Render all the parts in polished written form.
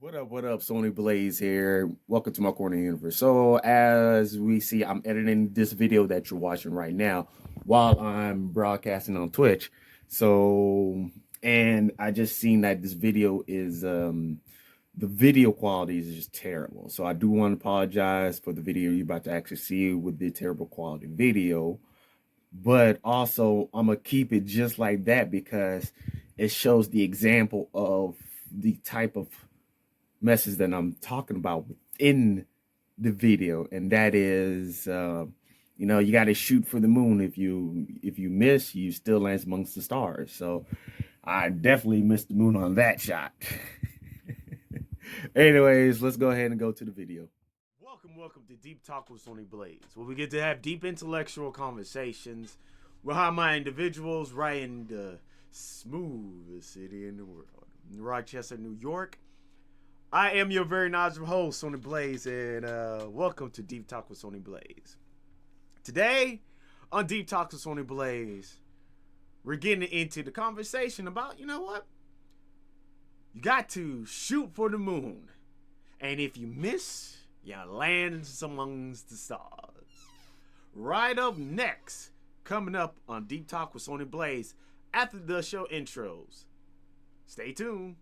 What up, Sony Blaze here. Welcome to my corner universe. So, as we see, I'm editing this video that you're watching right now while I'm broadcasting on Twitch. So, and I just seen that this video is the video quality is just terrible. So, I do want to apologize for the video you're about to actually see with the terrible quality video, but also I'm gonna keep it just like that because it shows the example of the type of message that I'm talking about within the video, and that is, you got to shoot for the moon. If you miss, you still land amongst the stars. So I definitely missed the moon on that shot. Anyways, let's go ahead and go to the video. Welcome to Deep Talk with Sony Blaze, where we get to have deep intellectual conversations with high-minded individuals right in the smoothest city in the world, Rochester, New York. I am your very knowledgeable host, Sony Blaze, and welcome to Deep Talk with Sony Blaze. Today, on Deep Talk with Sony Blaze, we're getting into the conversation about, you know what? You got to shoot for the moon. And if you miss, you land amongst the stars. Right up next, coming up on Deep Talk with Sony Blaze, after the show intros. Stay tuned.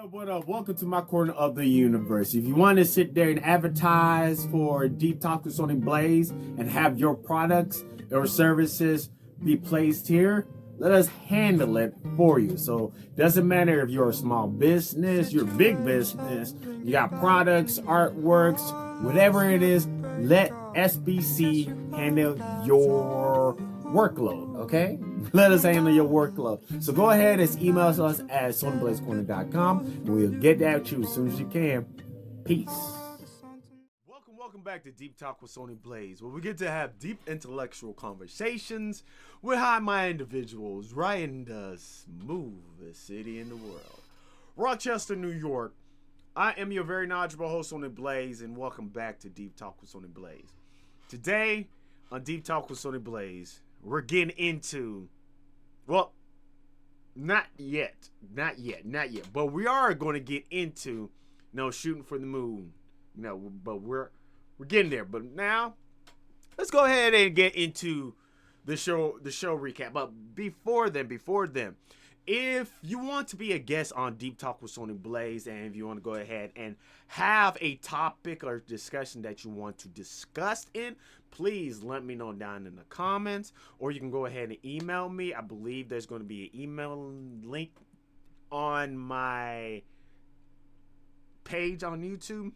What up? Welcome to my corner of the universe. If you want to sit there and advertise for Deep Talk with Sony Blaze and have your products or services be placed here, let us handle it for you. So doesn't matter if you're a small business, you're a big business, you got products, artworks, whatever it is, let SBC handle your workload, okay? Let us handle your workload. So go ahead and email us at sonyblazecorner.com and we'll get that to you as soon as you can. Peace. Welcome back to Deep Talk with Sony Blaze, where we get to have deep intellectual conversations with high-minded individuals right in the smoothest city in the world, Rochester, New York. I am your very knowledgeable host, Sony Blaze, and welcome back to Deep Talk with Sony Blaze. Today, on Deep Talk with Sony Blaze, we're getting into, well, not yet, but we are going to get into, shooting for the moon, but we're getting there. But now, let's go ahead and get into the show recap. But before then, if you want to be a guest on Deep Talk with Sony Blaze, and if you want to go ahead and have a topic or discussion that you want to discuss in, please let me know down in the comments, or you can go ahead and email me. I believe there's going to be an email link on my page on YouTube.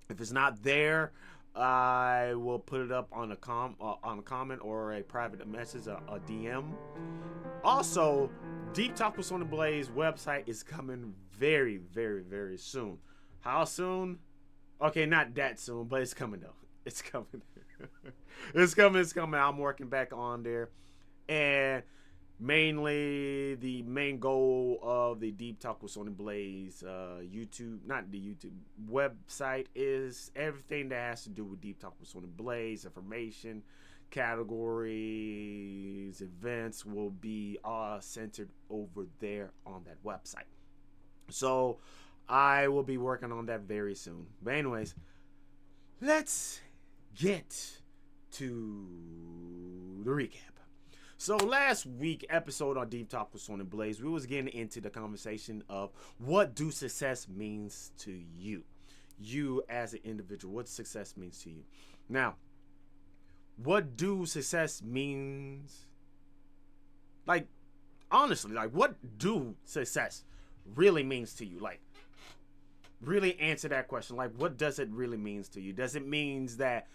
If it's not there, I will put it up on a comment or a private message, a DM. Also, Deep Talk with Sony Blaze website is coming very, very, very soon. How soon? Okay, not that soon, but it's coming though. It's coming. It's coming. I'm working back on there. And mainly the main goal of the Deep Talk with Sony Blaze not the YouTube website, is everything that has to do with Deep Talk with Sony Blaze, information, categories, events will be all centered over there on that website. So I will be working on that very soon. But anyways, let's get to the recap. So last week episode on Deep Talk with Sony Blaze, we was getting into the conversation of what do success means to you. You as an individual, what success means to you. Now, what do success means? Like, honestly, like what do success really means to you? Like, really answer that question. Like, what does it really means to you? Does it means that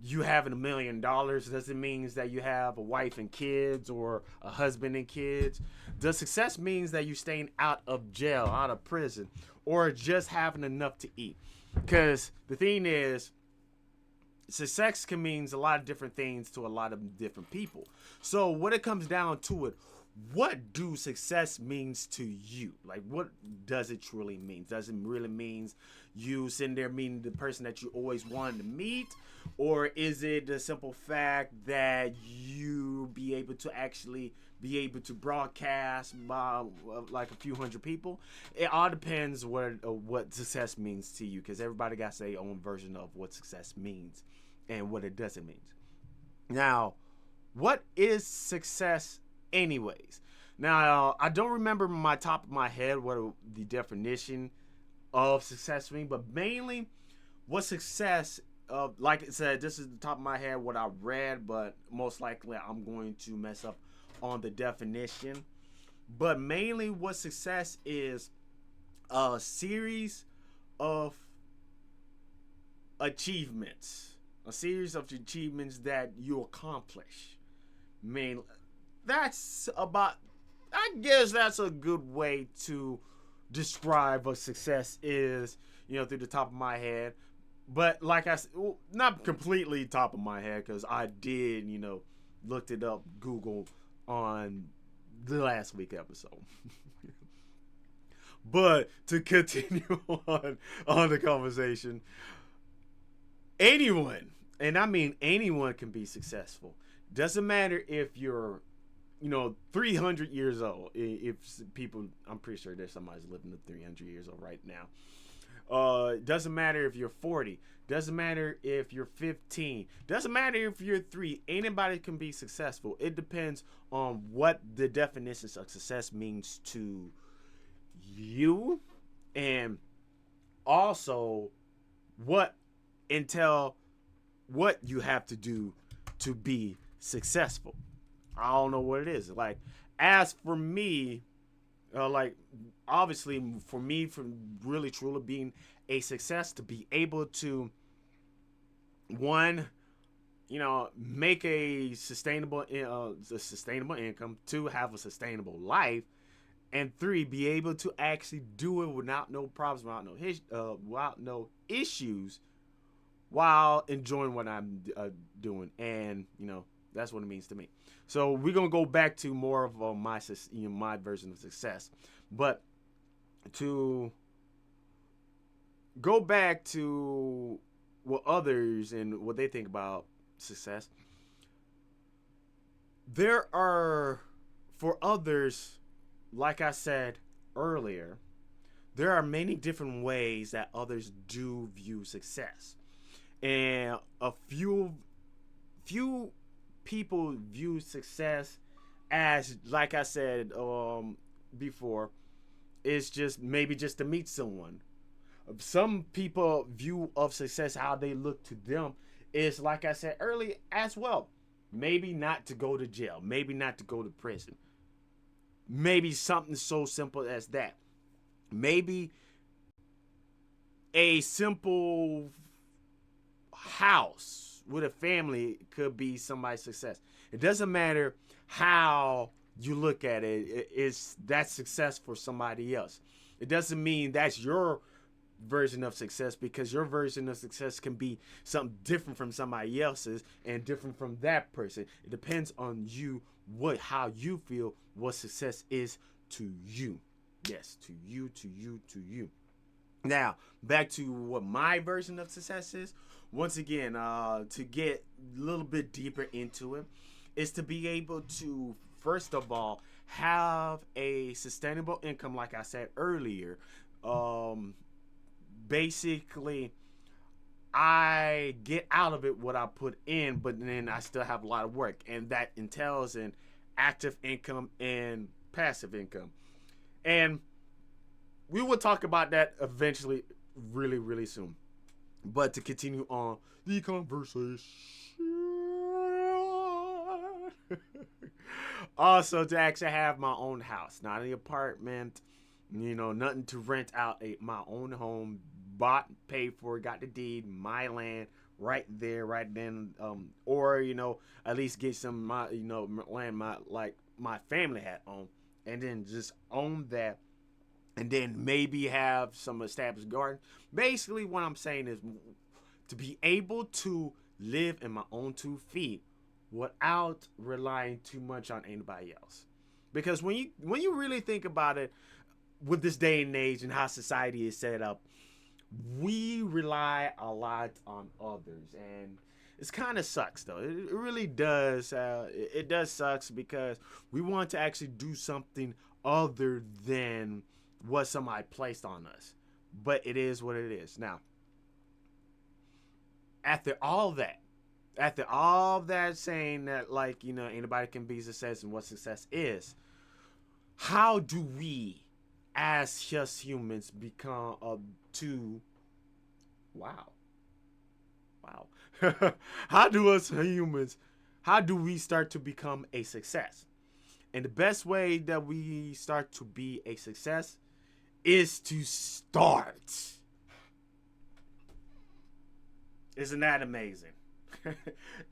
you having $1 million doesn't mean that you have a wife and kids or a husband and kids. The success means that you staying out of jail, out of prison, or just having enough to eat. Because the thing is, success can means a lot of different things to a lot of different people. So when it comes down to it, what do success means to you? Like, what does it truly mean? Does it really means you sitting there meeting the person that you always wanted to meet, or is it the simple fact that you be able to actually be able to broadcast by like a few hundred people? It all depends what success means to you, because everybody got their own version of what success means and what it doesn't mean. Now, what is success anyways? Now, I don't remember my top of my head what the definition of success means, but mainly what success, like I said, this is the top of my head what I read, but most likely I'm going to mess up on the definition. But mainly what success is a series of achievements, that you accomplish. I mean, that's about, I guess that's a good way to describe what success is, through the top of my head. But like I said, well, not completely top of my head, because I did, looked it up, Google, on the last week episode. But to continue on the conversation, anyone, and I mean anyone, can be successful. Doesn't matter if you're 300 years old. If people, I'm pretty sure there's somebody's living to 300 years old right now. Doesn't matter if you're 40. Doesn't matter if you're 15. Doesn't matter if you're 3. Anybody can be successful. It depends on what the definitions of success means to you, and also what you have to do to be successful. I don't know what it is. Like, as for me, like, obviously, for me, from really truly being a success, to be able to, one, make a sustainable income, 2, have a sustainable life, and 3, be able to actually do it without no problems, without no issues, while enjoying what I'm doing. And that's what it means to me. So we're gonna go back to more of my version of success, but to go back to what others and what they think about success. There are, for others, like I said earlier, there are many different ways that others do view success, and a few people view success as, like I said before, it's just maybe just to meet someone. Some people view of success, how they look to them, is, like I said earlier as well. Maybe not to go to jail, maybe not to go to prison, maybe something so simple as that. Maybe a simple house with a family could be somebody's success. It doesn't matter how you look at it. It's that success for somebody else. It doesn't mean that's your version of success, because your version of success can be something different from somebody else's and different from that person. It depends on you, how you feel what success is to you. Yes, to you. Now, back to what my version of success is. Once again, to get a little bit deeper into it, is to be able to, first of all, have a sustainable income, like I said earlier. Basically, I get out of it what I put in, but then I still have a lot of work, and that entails an active income and passive income. And we will talk about that eventually, really, really soon. But to continue on the conversation, also to actually have my own house, not an apartment, nothing to rent out, my own home, bought, paid for, got the deed, my land, right there, right then, or at least get some my land my family had owned, and then just own that, and then maybe have some established garden. Basically, what I'm saying is to be able to live in my own 2 feet without relying too much on anybody else. Because when you really think about it, with this day and age and how society is set up, we rely a lot on others, and it's kind of sucks though. It really does. It does sucks because we want to actually do something other than what somebody placed on us. But it is what it is. Now, after all that, saying that, like, anybody can be success and what success is, how do we as just humans become to wow how do us humans, how do we start to become a success? And the best way that we start to be a success is to start. Isn't that amazing?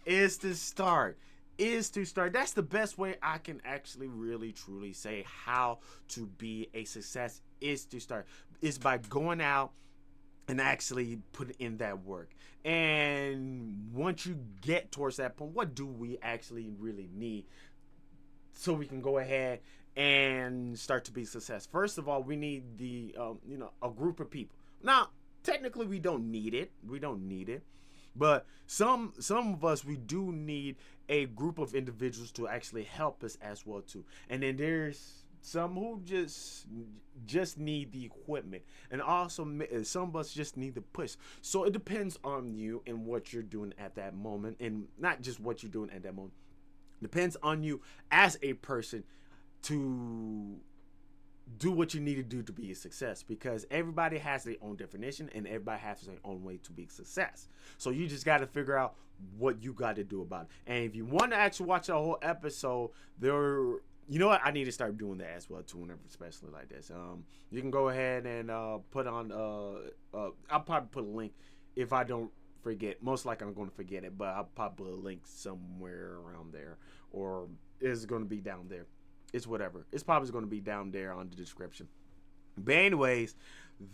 Is to start. That's the best way I can actually really truly say how to be a success, is to start. Is by going out and actually put in that work. And once you get towards that point, what do we actually really need so we can go ahead and start to be success? First of all, we need a group of people. Now, technically, we don't need it. But some of us, we do need a group of individuals to actually help us as well too. And then there's some who just need the equipment, and also some of us just need the push. So it depends on you and what you're doing at that moment, and not just what you're doing at that moment. It depends on you as a person to do what you need to do to be a success, because everybody has their own definition and everybody has their own way to be a success. So you just got to figure out what you got to do about it. And if you want to actually watch a whole episode, you know what, I need to start doing that as well too, whenever, especially like this. You can go ahead and put on I'll probably put a link if I don't forget. Most likely I'm going to forget it, but I'll probably put a link somewhere around there, or it's going to be down there. It's whatever. It's probably going to be down there on the description. But anyways,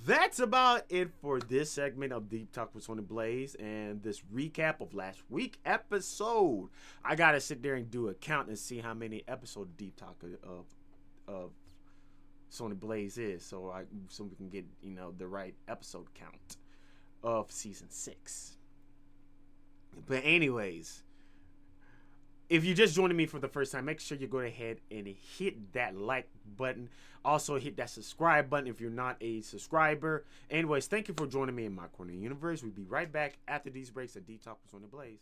that's about it for this segment of Deep Talk with Sony Blaze and this recap of last week's episode. I got to sit there and do a count and see how many episodes of Deep Talk of Sony Blaze is, so we can get the right episode count of season 6. But anyways, if you're just joining me for the first time, make sure you go ahead and hit that like button. Also, hit that subscribe button if you're not a subscriber. Anyways, thank you for joining me in my corner of the universe. We'll be right back after these breaks at Deep Talk with Sony Blaze.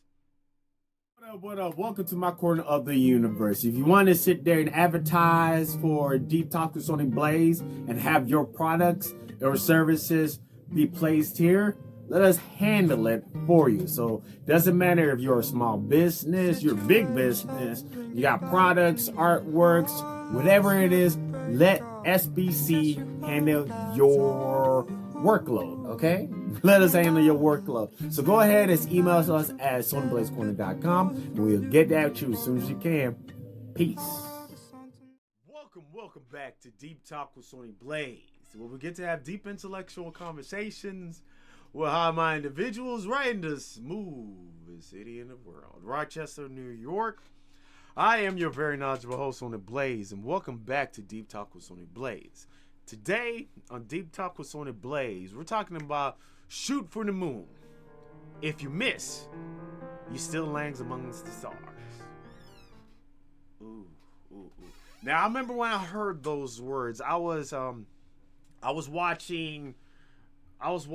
What up? Welcome to my corner of the universe. If you want to sit there and advertise for Deep Talk with Sony Blaze and have your products or services be placed here, let us handle it for you. So doesn't matter if you're a small business, you're a big business, you got products, artworks, whatever it is, let SBC handle your workload, okay? Let us handle your workload. So go ahead and email us at sonyblazecorner.com, and we'll get that to you as soon as you can. Peace. Welcome back to Deep Talk with Sony Blaze, where we get to have deep intellectual conversations with high-minded individuals right in the smoothest city in the world, Rochester, New York. I am your very knowledgeable host, Sony Blaze, and welcome back to Deep Talk with Sony Blaze. Today, on Deep Talk with Sony Blaze, we're talking about shoot for the moon. If you miss, you still lands amongst the stars. Ooh. Now, I remember when I heard those words, I was watching a some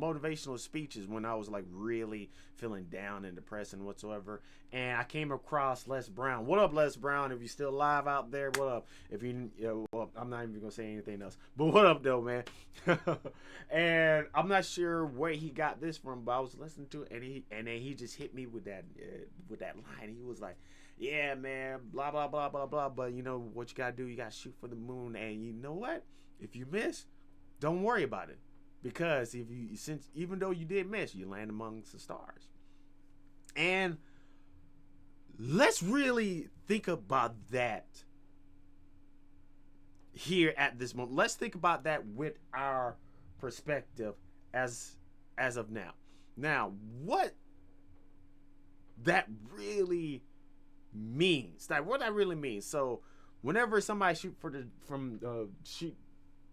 motivational speeches when I was like really feeling down and depressed and whatsoever, and I came across Les Brown. What up, Les Brown? If you're still alive out there, what up? If well, I'm not even gonna say anything else, but what up though, man? And I'm not sure where he got this from, but I was listening to it, and then he just hit me with that line. He was like, "Yeah, man, blah blah blah blah blah, but you know what you gotta do? You gotta shoot for the moon, and you know what? If you miss, don't worry about it. because if you since even though you did miss, you land amongst the stars. And let's really think about that here at this moment. Let's think about that with our perspective as of now. Now, what that really means. Like what that really means. So whenever somebody shoot for the from shoot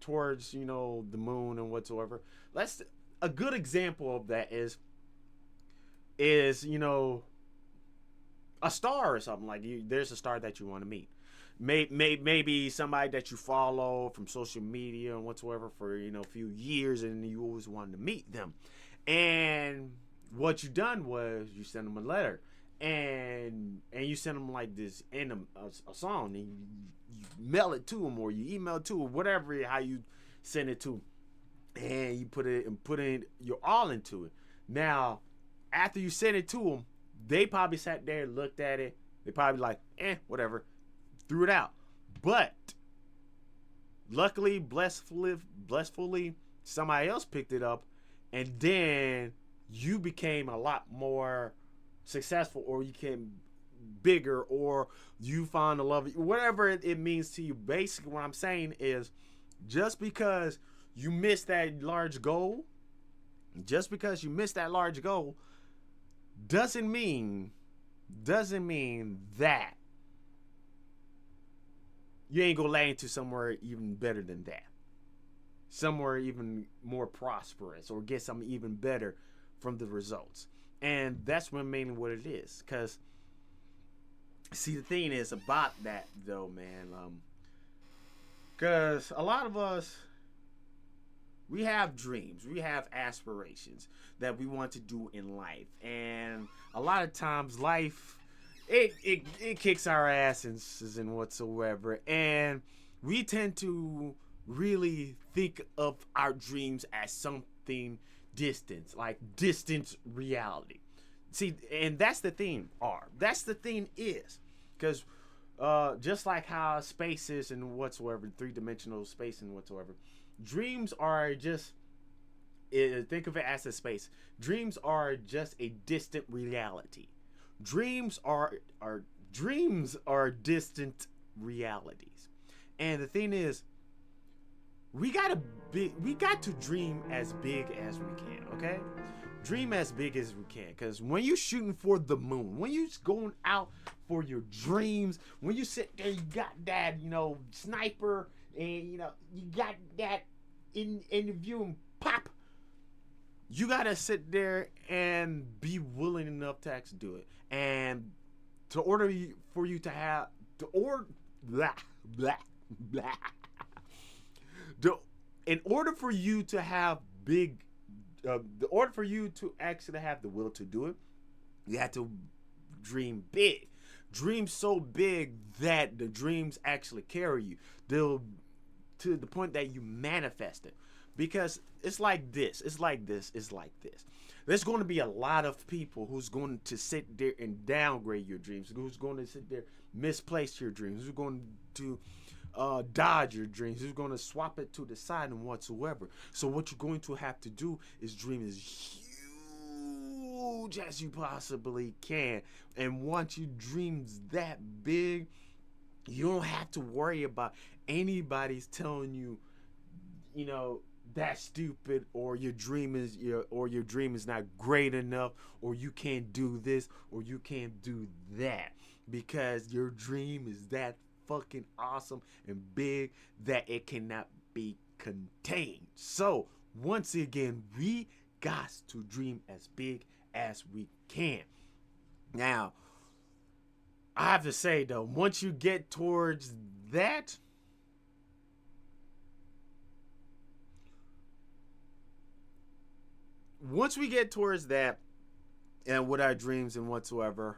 towards, you know, the moon and whatsoever, let's a good example of that is you know, a star or something. Like there's a star that you want to meet. Maybe somebody that you follow from social media and whatsoever for, you know, a few years, and you always wanted to meet them. And what you done was you sent them a letter, and you send them like this in a song, and you mail it to them, or you email it to them, whatever how you send it to them, and you put in your all into it. Now, after you send it to them, they probably sat there and looked at it. They probably like, whatever, threw it out. But luckily, blessfully, somebody else picked it up, and then you became a lot more successful, or you became bigger, or you found the love, whatever it means to you. Basically, what I'm saying is, just because you missed that large goal, doesn't mean that you ain't gonna land into somewhere even better than that, somewhere even more prosperous, or get something even better from the results. And that's mainly what it is. Because see, the thing is about that though, man, because a lot of us, we have dreams, we have aspirations that we want to do in life, and a lot of times life, it kicks our asses and whatsoever, and we tend to really think of our dreams as something distant, like distant reality. See, and that's the thing. That's the thing is, because just like how space is and whatsoever, 3-dimensional space and whatsoever, dreams are just, think of it as a space. Dreams are just a distant reality. Dreams are distant realities. And the thing is, we got to dream as big as we can, okay? Dream as big as we can, because when you're shooting for the moon, when you're going out for your dreams, when you sit there, you got that, you know, sniper, and you know, you got that in the view, and pop, you gotta sit there and be willing enough to actually do it. And to order you, for you to have to order blah blah blah. In order for you to have big, the order for you to actually have the will to do it, you have to dream big. Dream so big that the dreams actually carry you. They'll to the point that you manifest it. Because it's like this. There's going to be a lot of people who's going to sit there and downgrade your dreams. Who's going to sit there, misplace your dreams. Who's going to dodge your dreams. Who's going to swap it to the side and whatsoever. So what you're going to have to do is dream as huge as you possibly can. And once you dream that big, you don't have to worry about anybody's telling you, you know, that's stupid, or your dream is not great enough, or you can't do this, or you can't do that, because your dream is that fucking awesome and big that it cannot be contained. So once again, we got to dream as big as we can. Now, I have to say though, once you get towards that, once we get towards that, and with our dreams and whatsoever,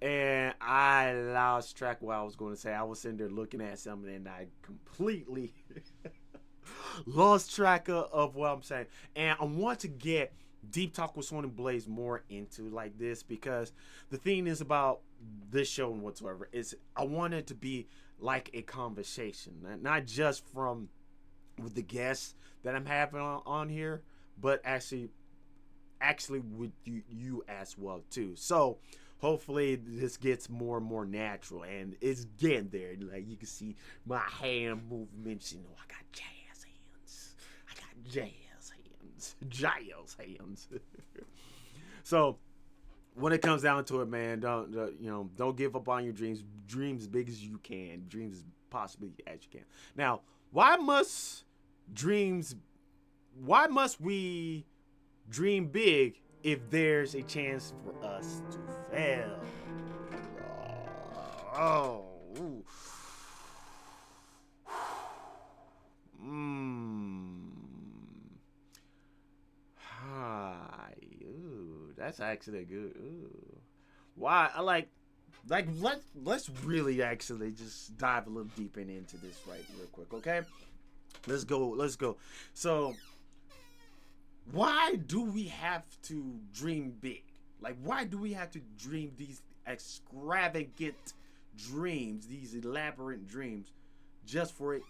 and I lost track of what I was going to say. I was sitting there looking at something, and I completely lost track of what I'm saying. And I want to get Deep Talk with Sony Blaze more into like this, because the thing is about this show and whatsoever is I want it to be like a conversation, not just from with the guests that I'm having on here, but actually with you as well too. So hopefully this gets more and more natural, and it's getting there. Like you can see my hand movements. You know, I got jazz hands. I got jazz hands. Jazz hands. So when it comes down to it, man, don't give up on your dreams. Dream as big as you can. Dreams as possibly as you can. Now, why must dreams? Why must we dream big if there's a chance for us to fail? Oh. Ooh. Hi. Ooh, that's actually good. Ooh. Why? Let's really actually just dive a little deeper into this real quick, okay? Let's go. So, why do we have to dream big? Like, why do we have to dream these extravagant dreams, these elaborate dreams, just for it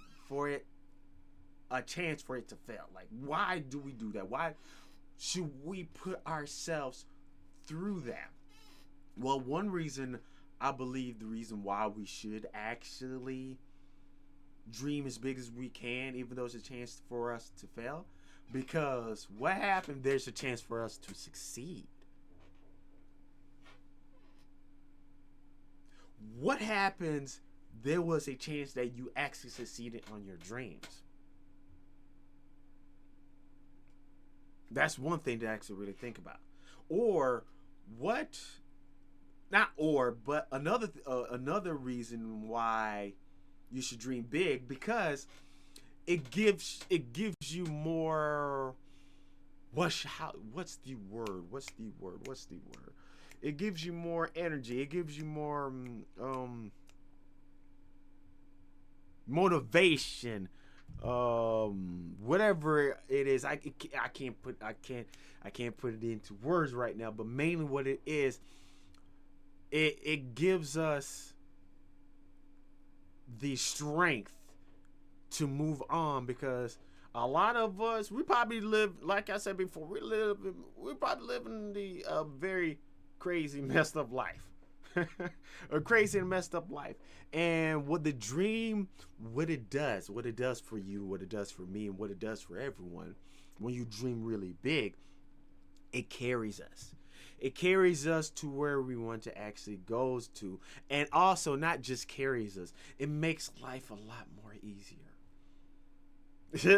a chance for it to fail? Like, why do we do that? Why should we put ourselves through that? Well, one reason, I believe the reason why we should actually dream as big as we can, even though there's a chance for us to fail, because what happened, there's a chance for us to succeed. What happens, there was a chance that you actually succeeded on your dreams? That's one thing to actually really think about. Or what? Not or, but another reason why you should dream big, because it gives you more. What's the word? It gives you more energy. It gives you more motivation. Whatever it is, I can't put it into words right now. But mainly, what it is, it gives us the strength to move on, because a lot of us, we probably live, like I said before, we're probably living the very crazy messed up life. A crazy and messed up life. And what the dream, what it does for you, what it does for me, and what it does for everyone, when you dream really big, it carries us. It carries us to where we want to actually go to. And also, not just carries us, it makes life a lot more easier.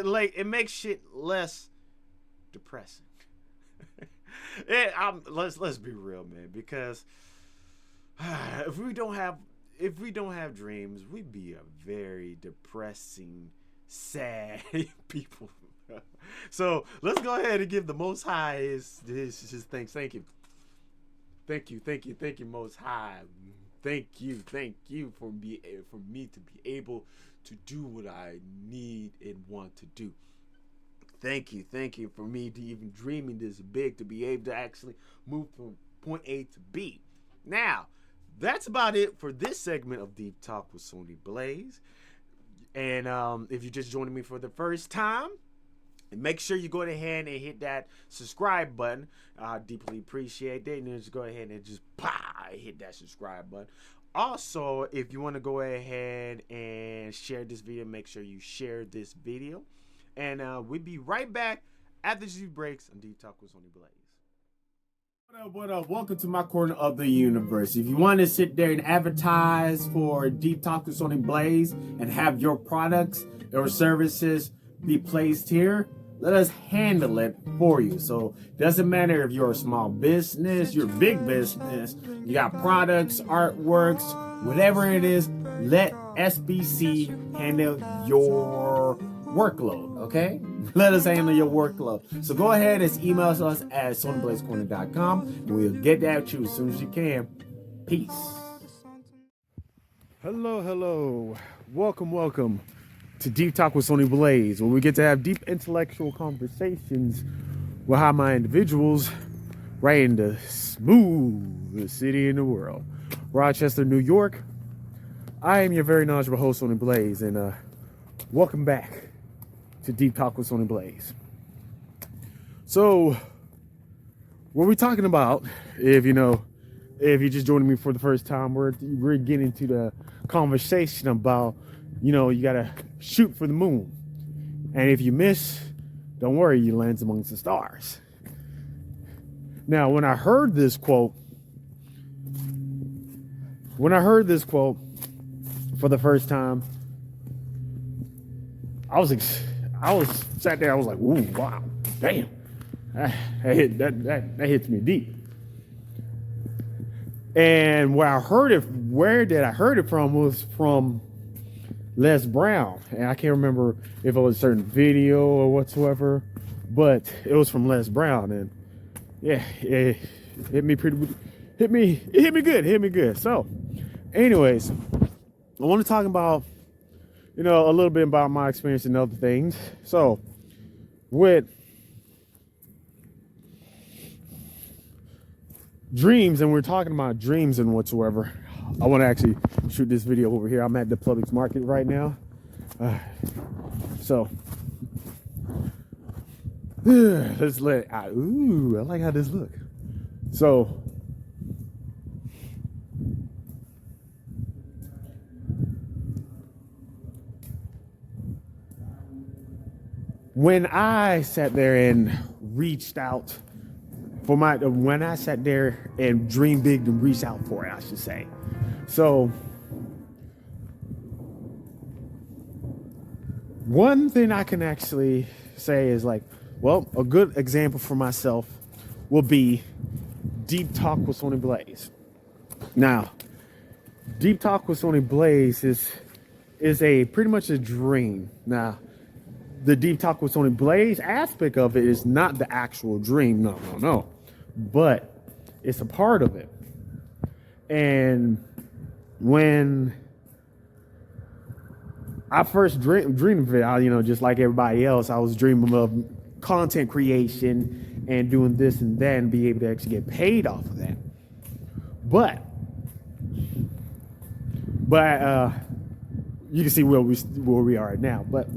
Like, it makes shit less depressing. Let's be real, man, because if we don't have dreams, we'd be a very depressing, sad people. So let's go ahead and give the Most High his thanks. Thank you, Most High. Thank you for me to be able to do what I need and want to do. Thank you for me to even dreaming this big, to be able to actually move from point A to B. Now, that's about it for this segment of Deep Talk with Sony Blaze. And if you're just joining me for the first time, make sure you go ahead and hit that subscribe button. I deeply appreciate it. And just go ahead and just hit that subscribe button. Also, if you want to go ahead and share this video, make sure you share this video. And we'll be right back after these breaks on Deep Talk with Sony Blaze. What up? Welcome to my corner of the universe. If you want to sit there and advertise for Deep Talk with Sony Blaze and have your products or services be placed here, let us handle it for you. So doesn't matter if you're a small business, you're a big business, you got products, artworks, whatever it is, let SBC handle your workload, okay? Let us handle your workload. So go ahead and email us at sonyblazecorner.com, and we'll get that to you as soon as you can. Peace. Hello. Welcome to Deep Talk with Sony Blaze, where we get to have deep intellectual conversations with high-minded individuals right in the smoothest city in the world, Rochester, New York. I am your very knowledgeable host, Sony Blaze, and welcome back to Deep Talk with Sony Blaze. So, what we're talking about, if you're just joining me for the first time, we're getting to the conversation about, you gotta shoot for the moon. And if you miss, don't worry, you land amongst the stars. Now, when I heard this quote for the first time, I was sat there, I was like, ooh, wow, damn. That hits me deep. And where did I heard it from was from Les Brown. And I can't remember if it was a certain video or whatsoever, but it was from Les Brown. And yeah, it hit me good. So anyways, I want to talk about, a little bit about my experience and other things. So with dreams, and we're talking about dreams and whatsoever, I want to actually shoot this video over here. I'm at the Publix market right now. So let's let it out. Ooh, I like how this look. So when I sat there and reached out when I sat there and dreamed big and reached out for it, I should say. So one thing I can actually say is a good example for myself will be Deep Talk with Sony Blaze. Now, Deep Talk with Sony Blaze is a pretty much a dream. Now, the Deep Talk with Sony Blaze aspect of it is not the actual dream. No. But it's a part of it. And when I first dreamed of it, just like everybody else, I was dreaming of content creation and doing this and that and be able to actually get paid off of that. But you can see where we are right now. But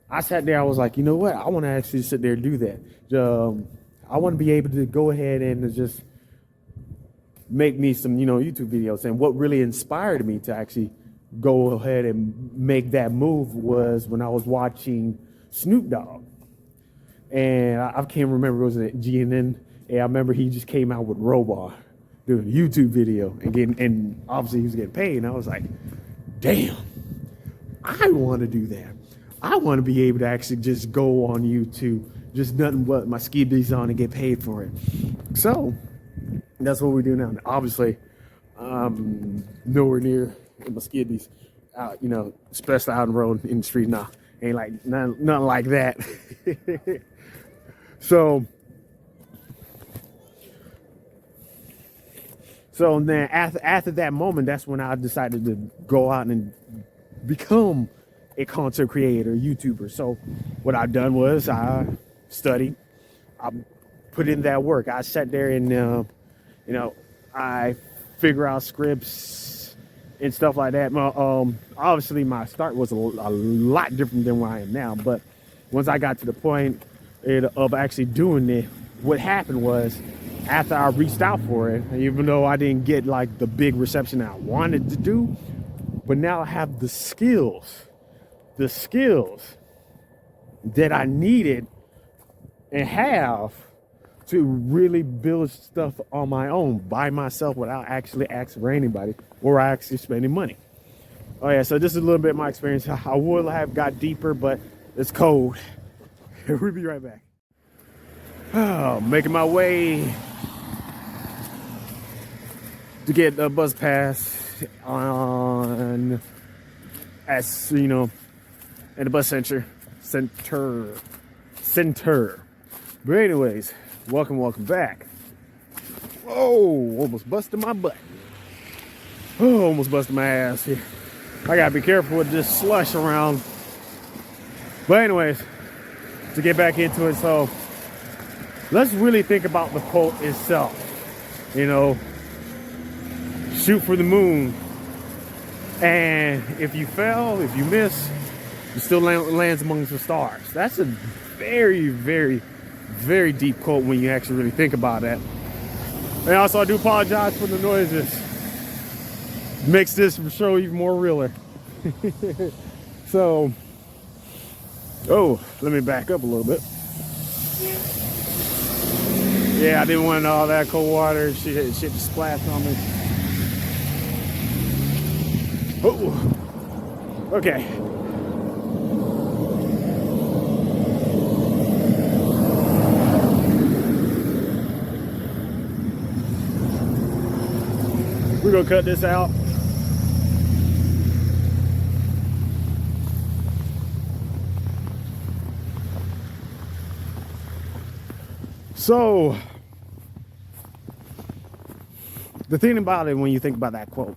I sat there, I was like, you know what? I want to actually sit there and do that. I want to be able to go ahead and just make me some, YouTube videos. And what really inspired me to actually go ahead and make that move was when I was watching Snoop Dogg. And I can't remember, it was at GNN. And I remember he just came out with Robot doing a YouTube video and obviously he was getting paid. And I was like, damn, I want to do that. I want to be able to actually just go on YouTube, just nothing but my skibbies on and get paid for it. So that's what we do now. Obviously, nowhere near my skibbies out, especially out on the road in the street now. Ain't like nothing like that. So then after that moment, that's when I decided to go out and become a content creator, YouTuber. So what I've done was I studied, I put in that work. I sat there and, I figure out scripts and stuff like that. Obviously my start was a lot different than where I am now. But once I got to the point of actually doing it, what happened was after I reached out for it, even though I didn't get like the big reception I wanted to do, but now I have the skills that I needed and have to really build stuff on my own by myself without actually asking for anybody or actually spending money. Oh yeah, so this is a little bit of my experience. I would have got deeper, but it's cold. We'll be right back. Oh, making my way to get a bus pass on, in the bus center. But anyways, welcome back. Whoa, almost busted my butt. Oh, almost busted my ass here. I gotta be careful with this slush around. But anyways, to get back into it, so let's really think about the quote itself. Shoot for the moon. And if you fail, if you miss, You still lands amongst the stars. That's a very, very, very deep quote when you actually really think about that. And also, I do apologize for the noises. Makes this show even more realer. So, oh, let me back up a little bit. Yeah, I didn't want all that cold water shit to splash on me. Oh, okay. We're gonna cut this out. So, the thing about it, when you think about that quote,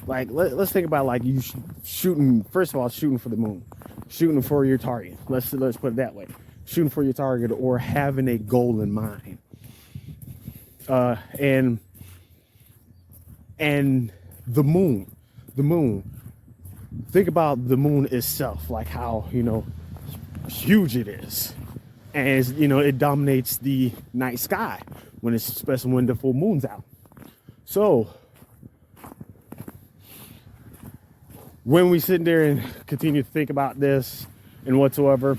like let's think about like you shooting. First of all, shooting for the moon, shooting for your target. Let's put it that way: shooting for your target or having a goal in mind. And the moon. Think about the moon itself, like how, you know, huge it is. And, you know, it dominates the night sky when it's, especially when the full moon's out. So when we sit there and continue to think about this and whatsoever,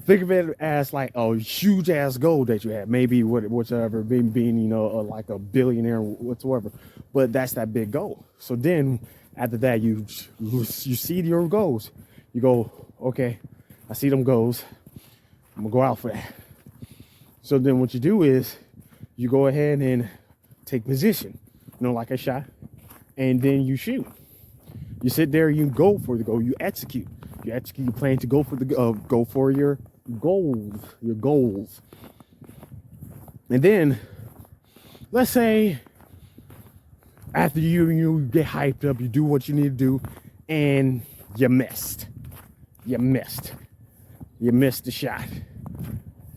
think of it as like a huge ass goal that you have, maybe whatever, being you know, like a billionaire whatsoever, but that's that big goal. So then after that, you see your goals. You go, okay, I see them goals. I'm gonna go out for that. So then what you do is you go ahead and take position, you know, like a shot, and then you shoot. You sit there, you go for the goal, you execute. You plan to go for your goals. And then let's say after you get hyped up, you do what you need to do, and you missed the shot.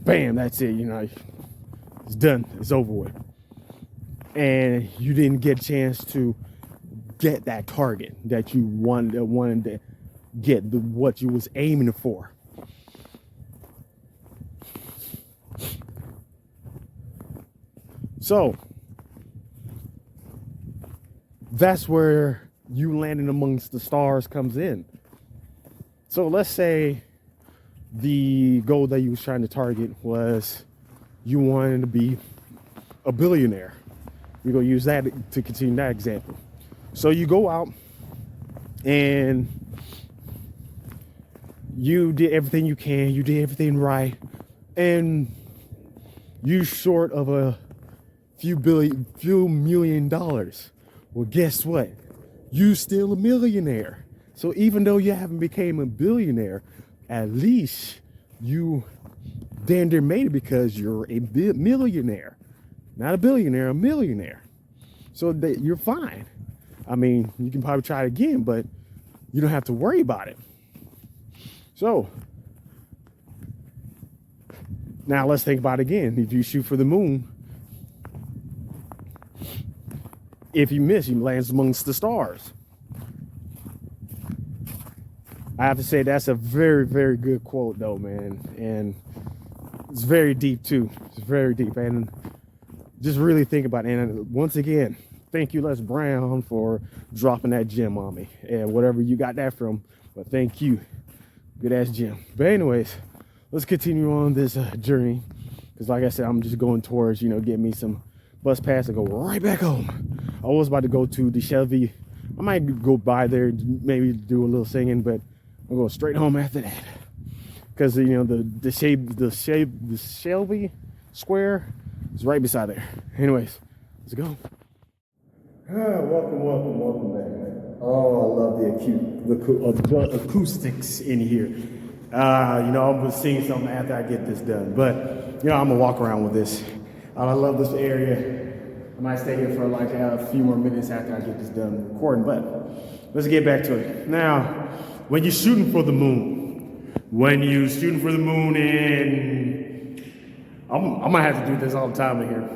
Bam, that's it, you know, it's done, it's over with. And you didn't get a chance to get that target that you wanted to get, what you was aiming for. So that's where you landing amongst the stars comes in. So let's say the goal that you was trying to target was you wanted to be a billionaire. We're going to use that to continue that example. So you go out and you did everything you can, you did everything right, and you short of a few million dollars. Well, guess what? You still a millionaire. So even though you haven't became a billionaire, at least you damn near made it because you're a millionaire. Not a billionaire, a millionaire. So that you're fine. I mean, you can probably try it again, but you don't have to worry about it. So now let's think about it again. If you shoot for the moon, if you miss, you lands amongst the stars. I have to say that's a very, very good quote though, man. And it's very deep too. It's very deep. And just really think about it. And once again, thank you, Les Brown, for dropping that gem on me. And whatever you got that from, but thank you. Good ass gem. But anyways, let's continue on this journey. Because like I said, I'm just going towards, you know, get me some bus pass and go right back home. I was about to go to the Shelby. I might go by there, maybe do a little singing, but I'll go straight home after that. Because, you know, the Shelby Square is right beside there. Anyways, let's go. Welcome back. Oh, I love the acoustics in here. You know, I'm gonna sing something after I get this done, but you know, I'm gonna walk around with this. I love this area. I might stay here for like a few more minutes after I get this done recording, but let's get back to it. Now, when you're shooting for the moon, and I'm gonna have to do this all the time in here.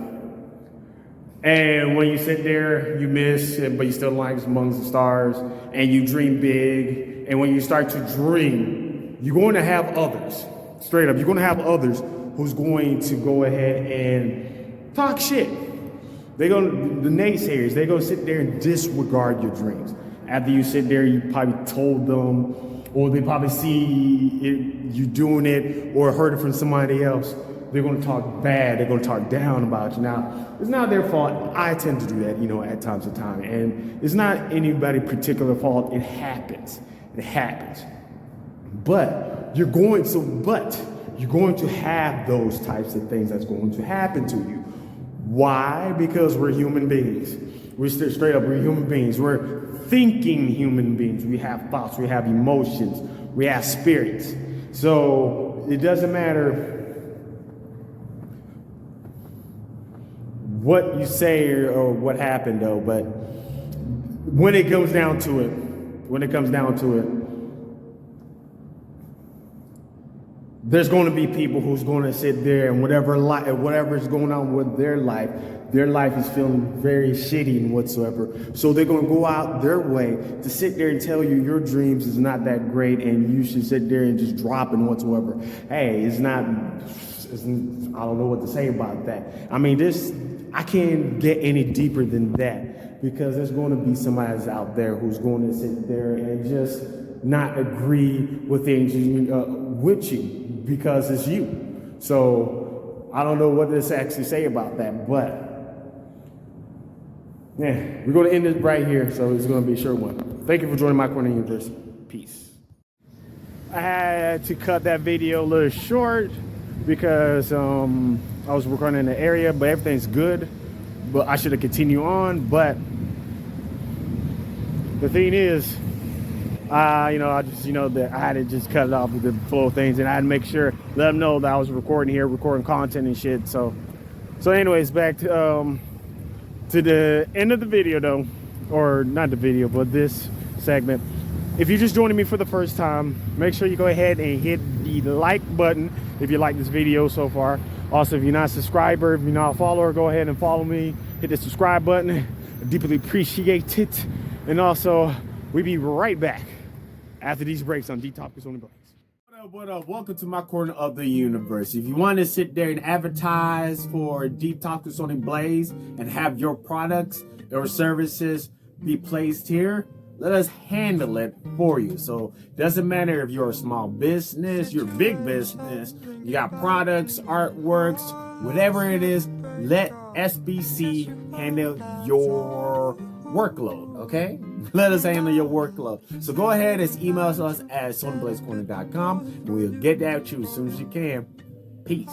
And when you sit there, you miss, but you still lies amongst the stars, and you dream big. And when you start to dream, you're going to have others. Straight up, you're going to have others who's going to go ahead and talk shit. They're going the naysayers, they're going to sit there and disregard your dreams. After you sit there, you probably told them, or they probably see you doing it, or heard it from somebody else. They're going to talk bad. They're going to talk down about you. Now, it's not their fault. I tend to do that, at times to time, and it's not anybody's particular fault. It happens. It happens. But you're going to have those types of things that's going to happen to you. Why? Because we're human beings. We're straight up, we're human beings. We're thinking human beings. We have thoughts, we have emotions, we have spirits. So it doesn't matter what you say or what happened though, but when it comes down to it, there's going to be people who's going to sit there and whatever is going on with their life is feeling very shitty and whatsoever. So they're going to go out their way to sit there and tell you your dreams is not that great and you should sit there and just drop and whatsoever. Hey, I don't know what to say about that. I mean, I can't get any deeper than that, because there's going to be somebody that's out there who's going to sit there and just not agree with things with you because it's you. So I don't know what to actually say about that, but yeah, we're going to end it right here. So it's going to be a short one. Thank you for joining my corner universe. Peace. I had to cut that video a little short because I was recording in the area, but everything's good. But I should have continued on. But the thing is, I just, that I had to just cut it off with the flow of things, and I had to make sure, let them know that I was recording content and shit. So anyways, back to the end of the video though, or not the video, but this segment. If you're just joining me for the first time, make sure you go ahead and hit the like button if you like this video so far. Also, if you're not a subscriber, if you're not a follower, go ahead and follow me. Hit the subscribe button. I deeply appreciate it. And also, we'll be right back after these breaks on Deep Talk with Sony Blaze. What up? Welcome to my corner of the universe. If you want to sit there and advertise for Deep Talk with Sony Blaze and have your products or services be placed here, let us handle it for you. So it doesn't matter if you're a small business, you're a big business, you got products, artworks, whatever it is, let SBC handle your workload, okay? Let us handle your workload. So go ahead and email us at sonyblazecorner.com and we'll get that to you as soon as you can. Peace.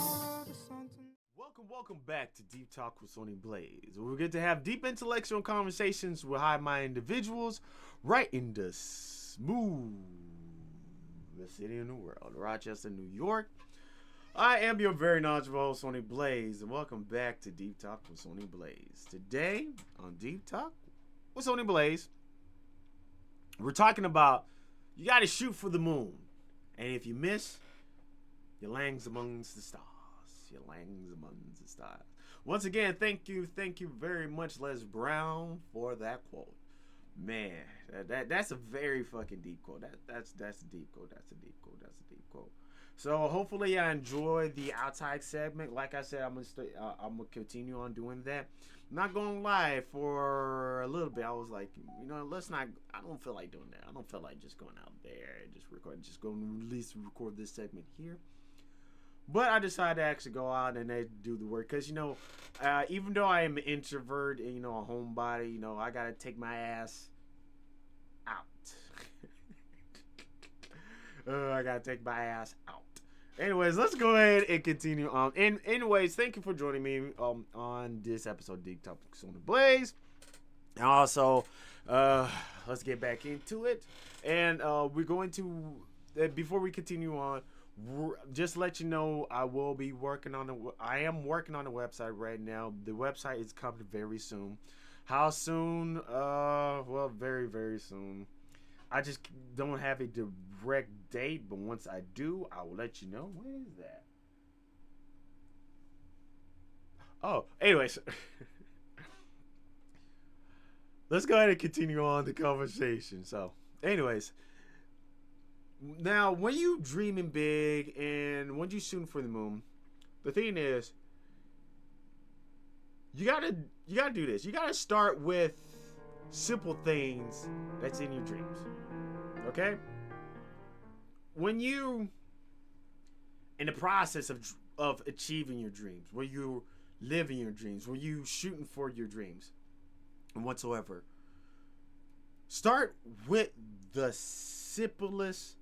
Welcome back to Deep Talk with Sony Blaze, where we get to have deep intellectual conversations with high-minded individuals right in the smooth city in the world, Rochester, New York. I am your very knowledgeable host, Sony Blaze, and welcome back to Deep Talk with Sony Blaze. Today on Deep Talk with Sony Blaze, we're talking about you got to shoot for the moon, and if you miss, your lands amongst the stars. Your lands amongst the stars. Once again, thank you very much, Les Brown, for that quote. Man, that's a very fucking deep quote. That's a deep quote. That's a deep quote. So hopefully I enjoy the outside segment. Like I said, I'm gonna continue on doing that. I'm not gonna lie, for a little bit I was like, let's not. I don't feel like doing that. I don't feel like just going out there and just record this segment here. But I decided to actually go out and do the work because, even though I am an introvert and, a homebody, I got to take my ass out. I got to take my ass out. Anyways, let's go ahead and continue on. And anyways, thank you for joining me on this episode of Deep Talk with Sony Blaze. And also, let's get back into it. And we're going to, before we continue on, just let you know, I am working on the website right now. The website is coming very soon. How soon? Well, very, very soon. I just don't have a direct date, but once I do, I will let you know. What is that? Oh, anyways. let's go ahead and continue on the conversation. So, anyways, now when you dreaming big and when you shooting for the moon, the thing is, you gotta you gotta do this. You gotta start with simple things that's in your dreams. Okay? When you in the process of achieving your dreams, where you living your dreams, where you shooting for your dreams, and whatsoever, start with the simplest,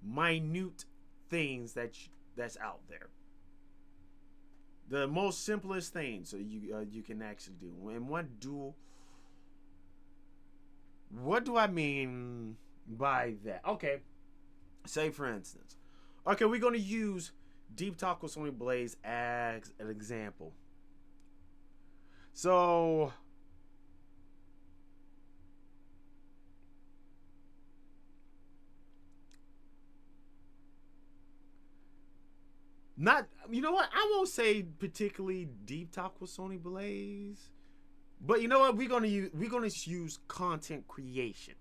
minute things that's out there. The most simplest things you can actually do. And what do I mean by that? Okay, say for instance, okay, we're gonna use Deep Talk with Sony Blaze as an example. So not, you know what? I won't say particularly Deep Talk with Sony Blaze, but you know what? We're gonna use content creation.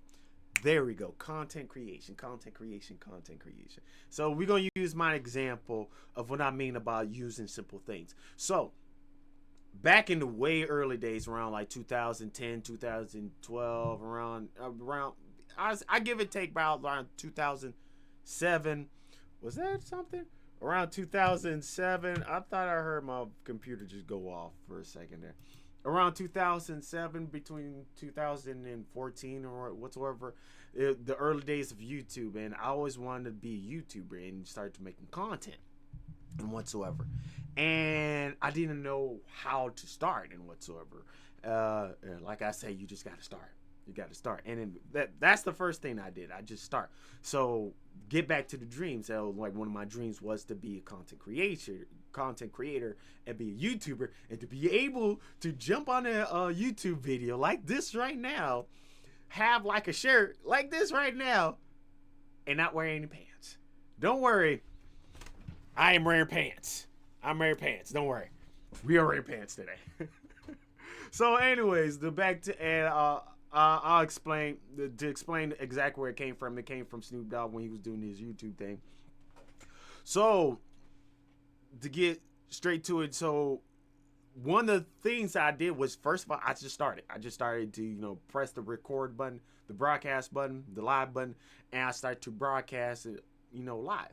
There we go. Content creation, content creation, content creation. So we're gonna use my example of what I mean about using simple things. So back in the way early days, around like 2010, 2012, around I give it take about around 2007. Was that something? Around 2007, I thought I heard my computer just go off for a second there. Around 2007, between 2014 or whatsoever, the early days of YouTube, and I always wanted to be a YouTuber and start making content and whatsoever. And I didn't know how to start and whatsoever. Like I say, you just got to start. You got to start, and then that's the first thing I did. I just start. So get back to the dreams. So like one of my dreams was to be a content creator, and be a YouTuber, and to be able to jump on a YouTube video like this right now, have like a shirt like this right now, and not wear any pants. Don't worry, I am wearing pants. I'm wearing pants. Don't worry, we are wearing pants today. So, anyways, the back to and I'll explain to explain exactly where it came from. It came from Snoop Dogg when he was doing his YouTube thing. So, to get straight to it, so one of the things I did was, first of all, I just started. I just started to press the record button, the broadcast button, the live button, and I started to broadcast it live.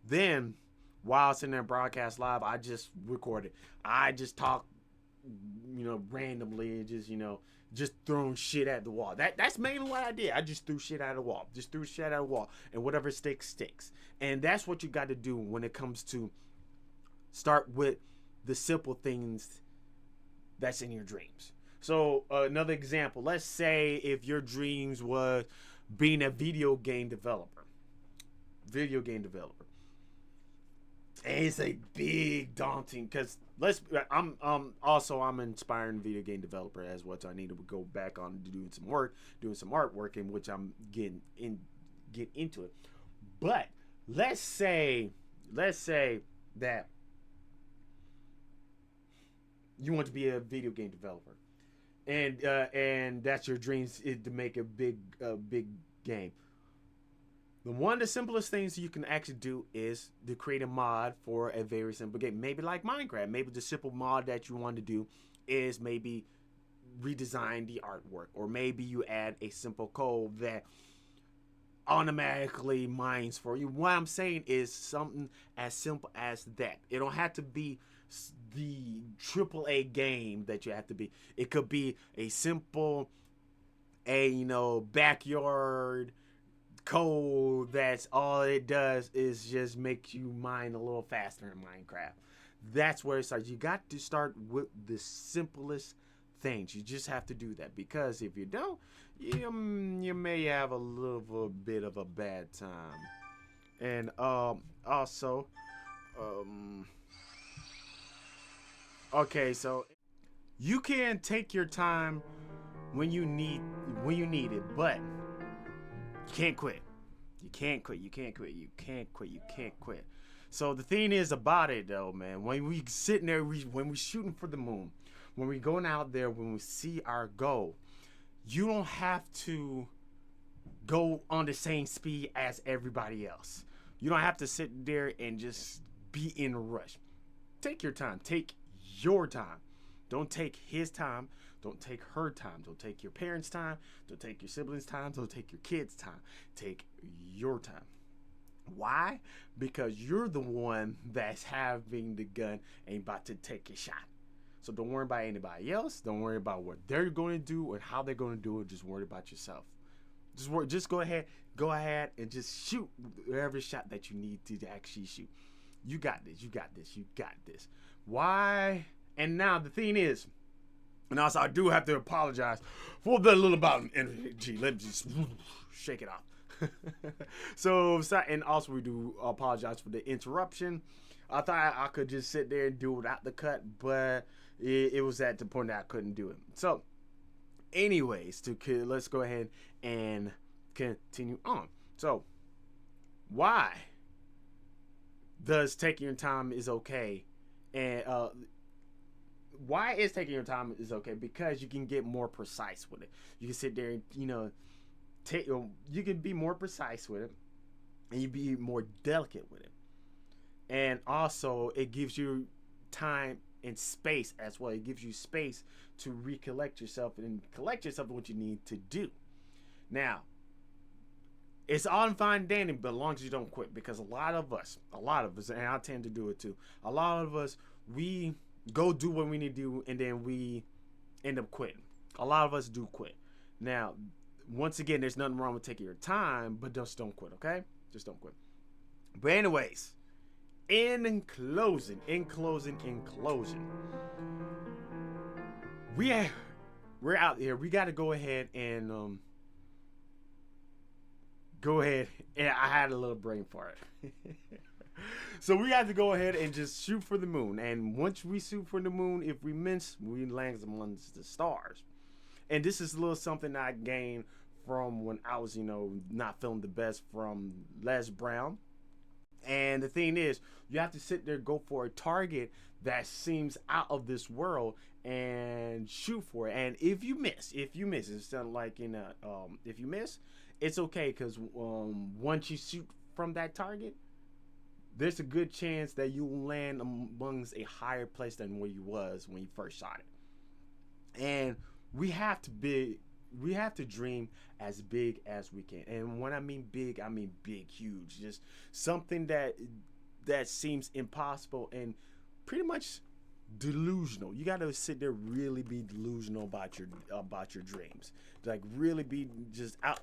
Then while I was in there broadcast live, I just recorded. I just talked randomly, and just throwing shit at the wall. That's mainly what I did. I just threw shit at the wall. Just threw shit at the wall. And whatever sticks. And that's what you got to do when it comes to start with the simple things that's in your dreams. So another example, let's say if your dreams was being a video game developer. And it's a big daunting, because I'm an inspiring video game developer as well. So I need to go back on to doing some artwork, in which I'm get into it. But let's say that you want to be a video game developer, and that's your dreams, is to make a big game. One of the simplest things you can actually do is to create a mod for a very simple game. Maybe like Minecraft. Maybe the simple mod that you want to do is maybe redesign the artwork. Or maybe you add a simple code that automatically mines for you. What I'm saying is something as simple as that. It don't have to be the AAA game that you have to be. It could be a simple, backyard code that's all it does is just make you mine a little faster in Minecraft. That's where it starts. You got to start with the simplest things. You just have to do that, because if you don't, you may have a little bit of a bad time. And also, okay, so you can take your time when you need it, but you can't quit. You can't quit. You can't quit. You can't quit. You can't quit. So the thing is about it, though, man, when we sitting there, when we shooting for the moon, when we going out there, when we see our goal, you don't have to go on the same speed as everybody else. You don't have to sit there and just be in a rush. Take your time. Take your time. Don't take his time. Don't take her time. Don't take your parents' time. Don't take your siblings' time. Don't take your kids' time. Take your time. Why? Because you're the one that's having the gun and about to take a shot. So don't worry about anybody else. Don't worry about what they're going to do or how they're going to do it. Just worry about yourself. Just go ahead and just shoot whatever shot that you need to actually shoot. You got this. You got this. You got this. Why? And now the thing is, and also I do have to apologize for the little about energy. Let me just shake it off. So, and also we do apologize for the interruption. I thought I could just sit there and do it without the cut, but it was at the point that I couldn't do it. So, anyways, let's go ahead and continue on. So, why does taking your time is okay? And why is taking your time is okay? Because you can get more precise with it. You can sit there and you can be more precise with it, and you be more delicate with it. And also, it gives you time and space as well. It gives you space to recollect yourself and collect yourself to what you need to do. Now, it's all fine and dandy, but as long as you don't quit, because a lot of us, and I tend to do it too, a lot of us, we go do what we need to do, and then we end up quitting. A lot of us do quit. Now, once again, there's nothing wrong with taking your time, but just don't quit, okay? Just don't quit. But anyways, in closing, we're out here. We got to go ahead and I had a little brain fart. So we have to go ahead and just shoot for the moon. And once we shoot for the moon, if we miss, we land amongst the stars. And this is a little something I gained from when I was, not feeling the best from Les Brown. And the thing is, you have to sit there, go for a target that seems out of this world and shoot for it. And if you miss, it's not like if you miss, it's okay, because once you shoot from that target, there's a good chance that you'll land amongst a higher place than where you was when you first shot it. And we have to dream as big as we can. And when I mean big, I mean big, huge. Just something that seems impossible and pretty much delusional. You got to sit there, really be delusional about your dreams. Like, really be just out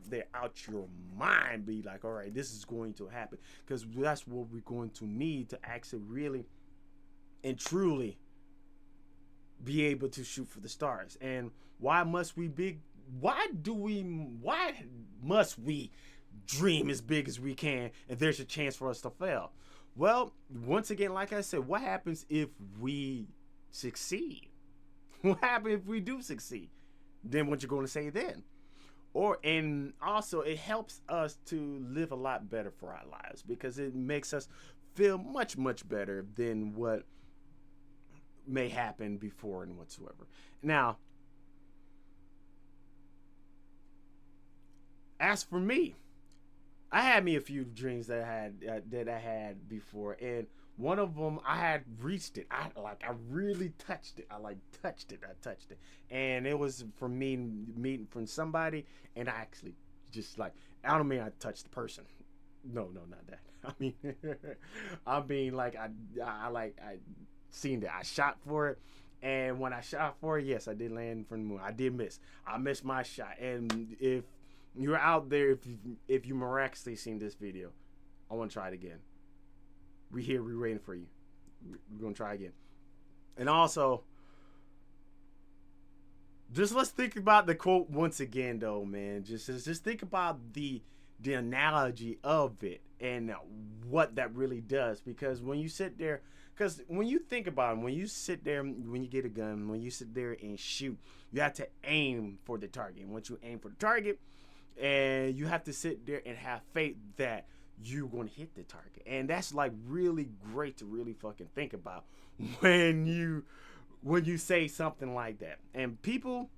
your mind. Be like, all right, this is going to happen, because that's what we're going to need to actually really and truly be able to shoot for the stars. And why must we dream as big as we can if there's a chance for us to fail? Well, once again, like I said, what happens if we succeed? What happens if we do succeed? Then what you're going to say then? And also, it helps us to live a lot better for our lives, because it makes us feel much, much better than what may happen before and whatsoever. Now, as for me, I had me a few dreams that I had before, and one of them I had reached it. I really touched it. I touched it, and it was from me meeting from somebody, and I actually just I don't mean I touched the person. No, not that. I mean I seen that. I shot for it, and when I shot for it, yes, I did land from the moon. I did miss. I missed my shot, and if you're out there, if you miraculously seen this video, I want to try it again. We're waiting for you. We're gonna try again. And also, just let's think about the quote once again, though, man. Just think about the analogy of it and what that really does. Because when you sit there, because when you think about it, when you sit there, when you get a gun, when you sit there and shoot, you have to aim for the target. And once you aim for the target, and you have to sit there and have faith that you're going to hit the target. And that's really great to really fucking think about when you say something like that. And people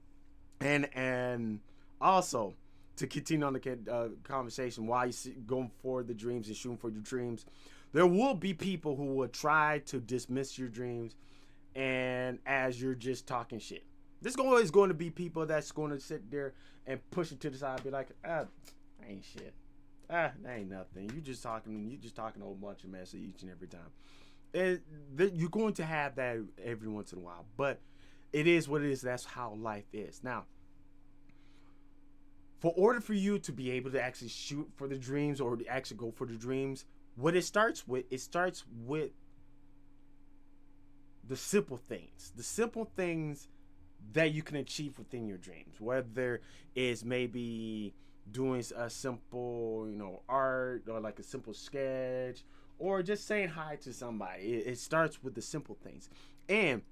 and Also, to continue on the conversation, while you going for the dreams and shooting for your dreams, there will be people who will try to dismiss your dreams, and as you're just talking shit. There's always going to be people that's going to sit there and push it to the side, and be like, ain't shit. That ain't nothing. You just talking a whole bunch of mess each and every time. And you're going to have that every once in a while, but it is what it is. That's how life is. Now, for order for you to be able to actually shoot for the dreams or to actually go for the dreams, what it starts with the simple things that you can achieve within your dreams, whether it's maybe doing a simple, art, or like a simple sketch, or just saying hi to somebody. It starts with the simple things. And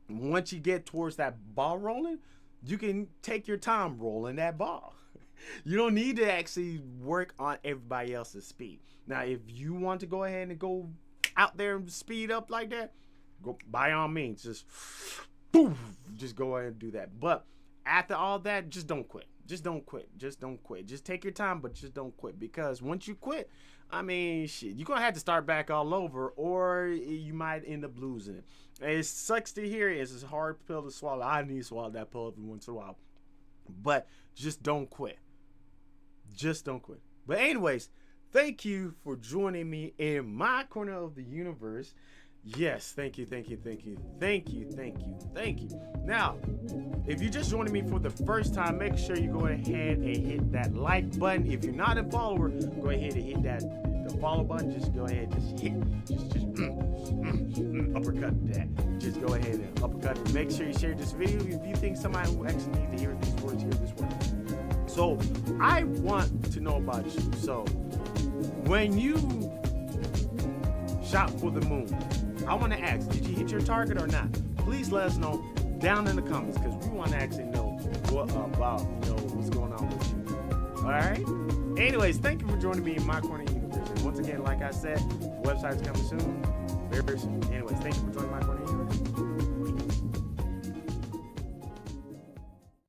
once you get towards that ball rolling, you can take your time rolling that ball. You don't need to actually work on everybody else's speed. Now, if you want to go ahead and go out there and speed up like that, go by all means. Just boom, just go ahead and do that. But after all that, just don't quit. Just don't quit. Just take your time, but just don't quit. Because once you quit, shit, you're going to have to start back all over, or you might end up losing it. It sucks to hear. It's a hard pill to swallow. I need to swallow that pill every once in a while. But just don't quit. Just don't quit. But anyways, thank you for joining me in my corner of the universe. Yes, thank you. Now, if you're just joining me for the first time, make sure you go ahead and hit that like button. If you're not a follower, go ahead and hit the follow button. Just go ahead, uppercut that. Just go ahead and uppercut it. Make sure you share this video if you think somebody who actually needs to hear these words, So, I want to know about you. So, when you shot for the moon, I want to ask, did you hit your target or not? Please let us know down in the comments, because we want to actually know what's going on with you. All right? Anyways, thank you for joining me in my corner of the universe. And once again, like I said, the website's coming soon. Very soon. Anyways, thank you for joining my corner of the universe.